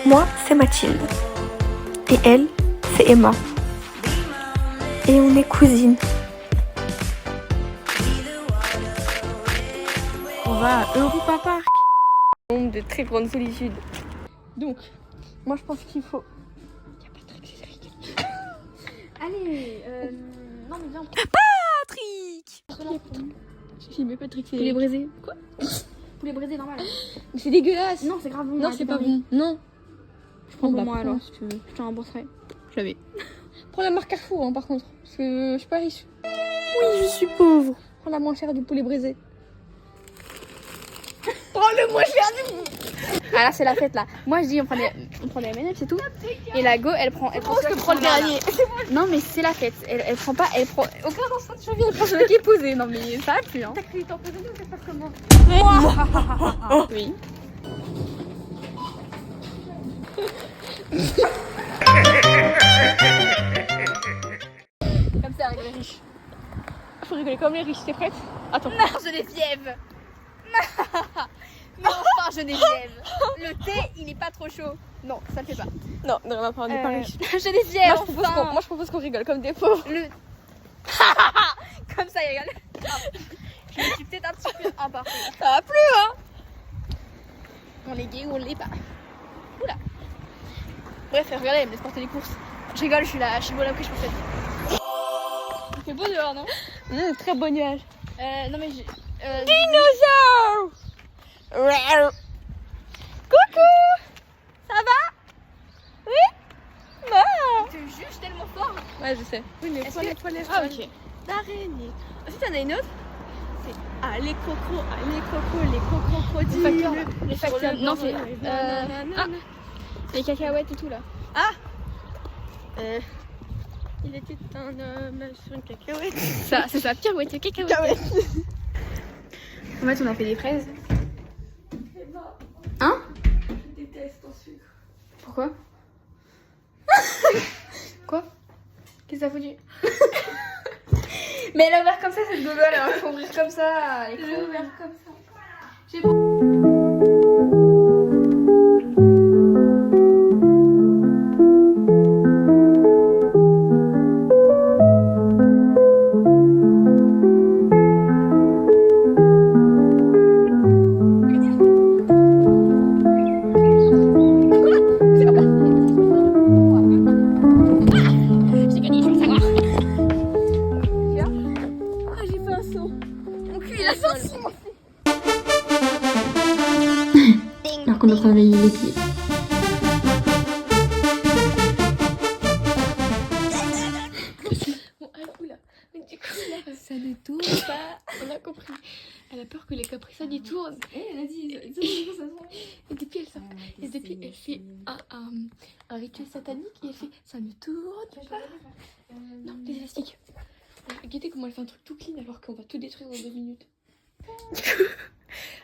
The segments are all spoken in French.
Moi, c'est Mathilde. Et elle, c'est Emma. Et on est cousines. On va à Europa Park. De très grande solitude. Donc, moi je pense qu'il faut... Il y a Patrick, c'est Cédric. Allez, non mais viens. Patrick. J'ai mis Patrick, c'est... Poulet braisé. Quoi? Poulet braisé normal. Mais c'est dégueulasse. Non, c'est grave bon. Non, c'est pas bon. Non. Je prends pour moi prends, alors. si tu veux. Je t'en rembourserai. Je l'avais. Prends la marque Carrefour hein, par contre. Parce que je suis pas riche. Oui, je suis pauvre. Prends la moins chère du poulet braisé. Prends le moins cher du... Ah là, c'est la fête là. Moi je dis on prend des M&M's c'est tout. Et la go elle prend. Je prends le dernier. Non mais c'est la fête. Elle prend pas. Elle prend. Aucun instant de survie. Elle prend celui qui est posé. Non mais ça va plus hein. T'as cru t'en poser ou ça se passe comment? Moi. Oui. Comme ça, avec les riches. Faut rigoler comme les riches, t'es prête? Attends. Non, Geneviève. Mais enfin, Geneviève. Le thé, il est pas trop chaud. Non, ça le fait pas. Non, on va pas riche. Geneviève, Moi je propose qu'on rigole comme des pauvres. Comme ça, il rigole. Je me suis peut-être un petit peu emportée. Ça va plus hein. On est gay ou on l'est pas. Oula. Bref, regardez, elle me laisse porter les courses. Je rigole, je suis bonne après, je peux faire. Il fait beau dehors, non? Très beau nuage. Non mais j'ai... Dinosaure. Coucou. Ça va? Oui? Non. Tu te juges tellement fort. Ouais, je sais. Oui, mais Est-ce les que- poils Ah, ok. d'araignée. Ensuite, il y en a une autre. C'est les cocos, les crocodiles. Les facteurs. Non, c'est... les cacahuètes et tout là. Il était un homme sur une cacahuète. Ça, c'est ça, pirouette, cacahuète. En fait, on a fait des fraises. Hein? Je déteste ton sucre. Pourquoi? Quoi? Qu'est-ce que ça foutu? Mais elle a ouvert comme ça cette gogole, alors il faut ouvrir comme ça. J'ai ouvert comme ça. J'ai gagné, je veux savoir. Ah, j'ai fait un saut. Mon cul, il a sorti. Alors qu'on doit travailler les pieds. Bon, un coup là. Mais du coup là, ça ne tourne pas. On a compris. Elle a peur que les capricins y tournent. Eh, vas-y, Et depuis elle, elle fait un rituel satanique et elle fait ça ne tourne pas. Non, les élastiques. Regardez comment elle fait un truc tout clean alors qu'on va tout détruire en 2 minutes.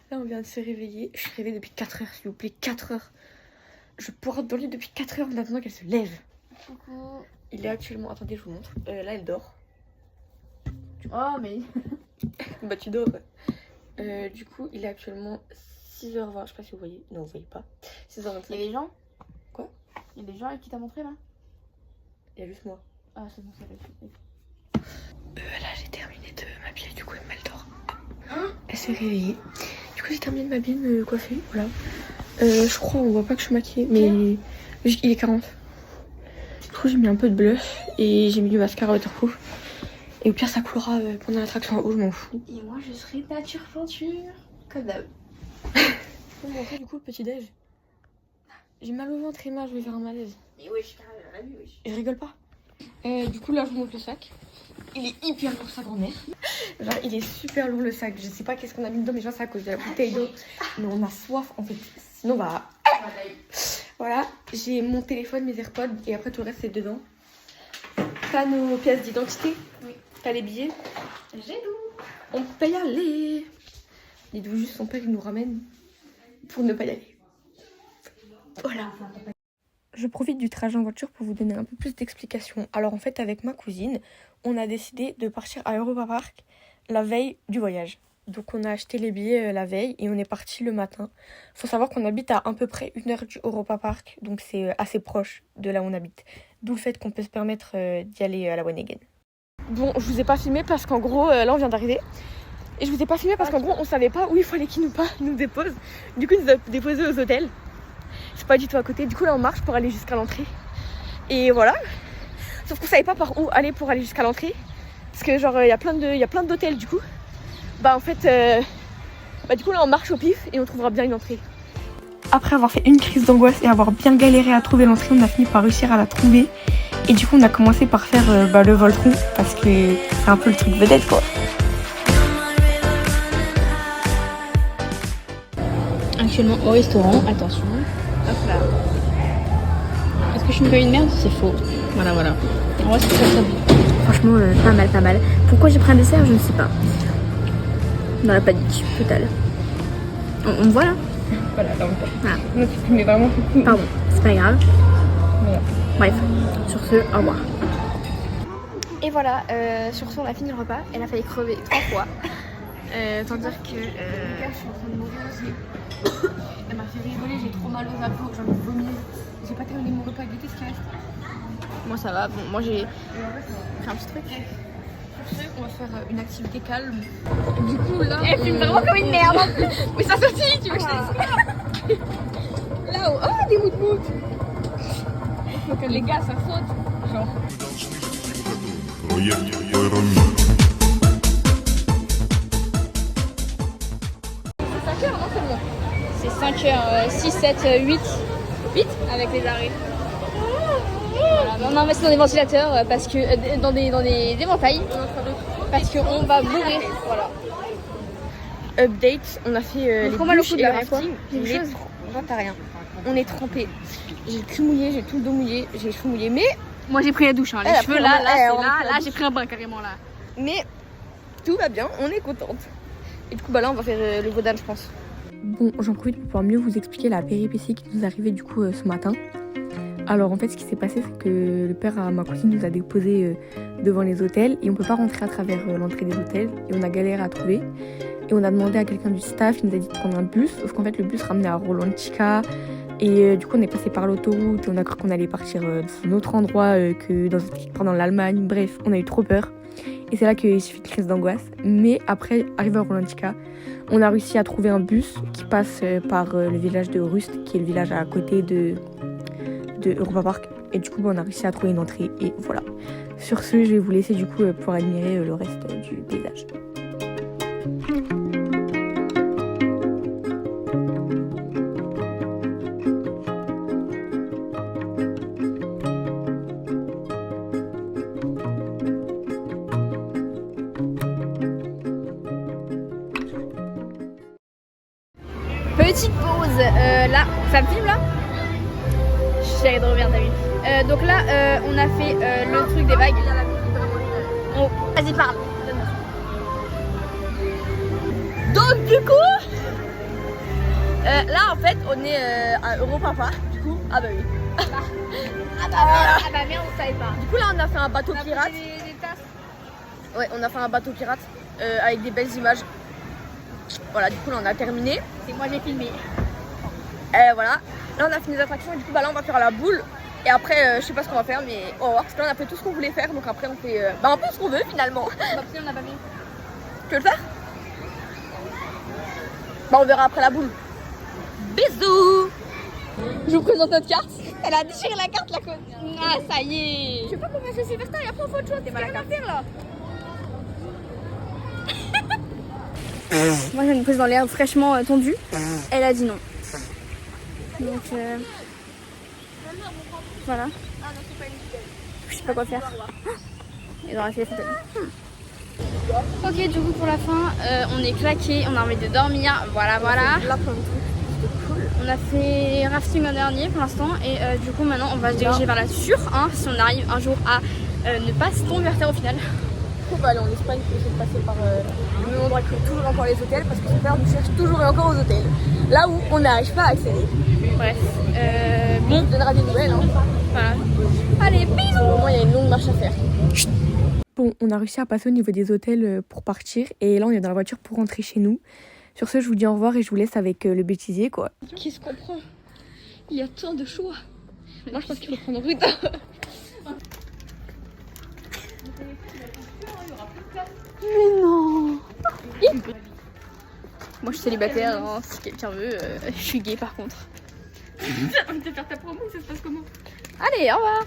Là on vient de se réveiller. Je suis réveillée depuis 4 heures, s'il vous plaît, 4 heures. Je pourrais dans le lit depuis 4 heures en attendant qu'elle se lève. Coucou. Il est actuellement... Attendez, je vous montre. Là elle dort. Oh, mais... Bah tu dors. Du coup il est actuellement 6h20. Je sais pas si vous voyez. Non, vous voyez pas. 6h25. Il y a des gens? Quoi? Il y a des gens avec qui t'as montré là? Il y a juste moi. Ah, c'est bon, ça va. Là j'ai terminé de m'habiller, du coup elle dort. Elle s'est réveillée. Du coup j'ai terminé de m'habiller, de me coiffer, voilà. Je crois on voit pas que je suis maquillée, mais il est 40. Du coup j'ai mis un peu de blush et j'ai mis du mascara waterproof. Et au pire ça coulera pendant l'attraction en haut, je m'en fous. Et moi je serai nature peinture. Comme d'hab. Bon, après du coup le petit déj. J'ai mal au ventre Emma, je vais faire un malaise. Mais wesh, carrément, la vue, wesh. Je rigole pas. Du coup là je vous montre le sac. Il est hyper lourd sa grand-mère. Genre il est super lourd le sac. Je sais pas qu'est-ce qu'on a mis dedans mais genre c'est à cause de la bouteille d'eau. Mais on a soif en fait. Sinon bah... Voilà, j'ai mon téléphone, mes AirPods et après tout le reste c'est dedans. T'as nos pièces d'identité. Oui. T'as les billets. J'ai d'où? On peut y aller. Dites-vous juste son père il nous ramène pour ne pas y aller. Voilà. Je profite du trajet en voiture pour vous donner un peu plus d'explications. Alors en fait avec ma cousine, on a décidé de partir à Europa Park la veille du voyage. Donc on a acheté les billets la veille et on est parti le matin. Faut savoir qu'on habite à peu près 1 heure du Europa Park, donc c'est assez proche de là où on habite. D'où le fait qu'on peut se permettre d'y aller à la One Again. Bon, je vous ai pas filmé parce qu'en gros, là on vient d'arriver. Et je vous ai pas filmé parce qu'en gros, on savait pas où il fallait qu'ils nous déposent. Du coup, ils nous ont déposés aux hôtels. C'est pas du tout à côté. Du coup, là on marche pour aller jusqu'à l'entrée. Et voilà. Sauf qu'on savait pas par où aller pour aller jusqu'à l'entrée. Parce que genre, il y a plein d'hôtels du coup. Bah en fait, du coup là on marche au pif et on trouvera bien une entrée. Après avoir fait une crise d'angoisse et avoir bien galéré à trouver l'entrée, on a fini par réussir à la trouver. Et du coup on a commencé par faire le Voltron parce que c'est un peu le truc vedette quoi. Actuellement au restaurant, attention. Hop là. Est-ce que je suis une merde? C'est faux. Voilà. En vrai, c'est très bien. Franchement, pas mal. Pourquoi j'ai pris un dessert, je ne sais pas. Dans la panique totale. On me voit là? Voilà, là on peut. Voilà. Non, tu filmais vraiment beaucoup. Pardon, c'est pas grave. Voilà. Bref, sur ce, au revoir. Et voilà, sur ce on a fini le repas. Elle a failli crever 3 fois. Tant dire que... Les gars, je suis en train de mourir aussi. Elle m'a fait rigoler, j'ai trop mal aux abdos, j'ai envie de vomir. J'ai pas terminé mon repas, goûter ce qui reste. Moi ça va, bon, moi j'ai fait un petit truc. Sur ce, on va faire une activité calme. Du coup là... Elle filme vraiment comme une merde en plus. Mais ça sautille, tu veux que je te dise quoi? Là-haut, oh des moutes. Donc les gars, ça saute. Genre... C'est 5h, 6, 7, 8 avec les arrêts. Voilà, on a investi dans des ventilateurs parce que dans des éventails parce qu'on va mourir. Voilà. Update, on a fait les douches et le rafting. T'as rien. On est trempés. J'ai le cul mouillé, j'ai tout le dos mouillé, j'ai les cheveux mouillés. Mais Moi j'ai pris la douche, hein. Les cheveux là, j'ai pris un bain carrément là. Mais tout va bien, on est contente. Et du coup là on va faire le Vaudal je pense. Bon, j'en profite pour pouvoir mieux vous expliquer la péripétie qui nous est arrivée du coup ce matin. Alors en fait ce qui s'est passé c'est que le père à ma cousine nous a déposés devant les hôtels et on peut pas rentrer à travers l'entrée des hôtels et on a galéré à trouver. Et on a demandé à quelqu'un du staff, il nous a dit de prendre un bus, sauf qu'en fait le bus ramenait à Rolantica. Et du coup on est passé par l'autoroute et on a cru qu'on allait partir dans un autre endroit que dans l'Allemagne. Bref, on a eu trop peur. Et c'est là qu'il suffit de crise d'angoisse. Mais après, arrivé à Rolantica, on a réussi à trouver un bus qui passe par le village de Rust, qui est le village à côté de Europa Park. Et du coup, on a réussi à trouver une entrée. Et voilà. Sur ce, je vais vous laisser du coup pour admirer le reste du paysage. Petite pause, là, ça me filme là? J'essaie de revenir ta vie. Donc là, on a fait le truc des vagues. Oh, vas-y, parle. Donc du coup, là en fait on est à Europa Park. Du coup, ah bah oui. Ah bah merde, on savait pas. Du coup là on a fait un bateau pirate. Des tasses. Ouais, on a fait un bateau pirate avec des belles images. Voilà, du coup là on a terminé. C'est moi j'ai filmé. Et voilà, là on a fini les attractions et du coup bah là on va faire la boule. Et après je sais pas ce qu'on va faire mais on va voir parce que là on a fait tout ce qu'on voulait faire donc après on fait un peu ce qu'on veut finalement. Bah si on n'a pas vu. Tu veux le faire? Bah on verra après la boule. Bisous. Je vous présente notre carte. Elle a déchiré la carte la côte. Ah ça y est. Je sais pas combien c'est Sylvester et après on fait autre chose. C'est pas la carte là. Moi je vais me poser dans l'air fraîchement tondu. Elle a dit non. Donc voilà. Je sais pas quoi faire. Et dans la fait Ok, du coup pour la fin, on est claqué, on a envie de dormir. Voilà. On a fait rafting l'an dernier pour l'instant et du coup maintenant on va se diriger vers la Sûre si on arrive un jour à ne pas se tomber vers terre au final. On va aller en Espagne pour essayer de passer par le même endroit que toujours encore les hôtels parce que son père nous cherche toujours et encore aux hôtels. Là où on n'arrive pas à accéder. Bref, bon, on donnera des nouvelles. Hein. Voilà. Allez, bisous. Au moins il y a une longue marche à faire. Bon, on a réussi à passer au niveau des hôtels pour partir. Et là, on est dans la voiture pour rentrer chez nous. Sur ce, je vous dis au revoir et je vous laisse avec le bêtisier, quoi. Qui se comprend? Il y a tant de choix. Moi, je pense qu'il faut prendre route. Mais non. Moi, je suis célibataire, hein, si quelqu'un veut. Je suis gay, par contre. On va te faire ta promo, ça se passe comment? Allez, au revoir.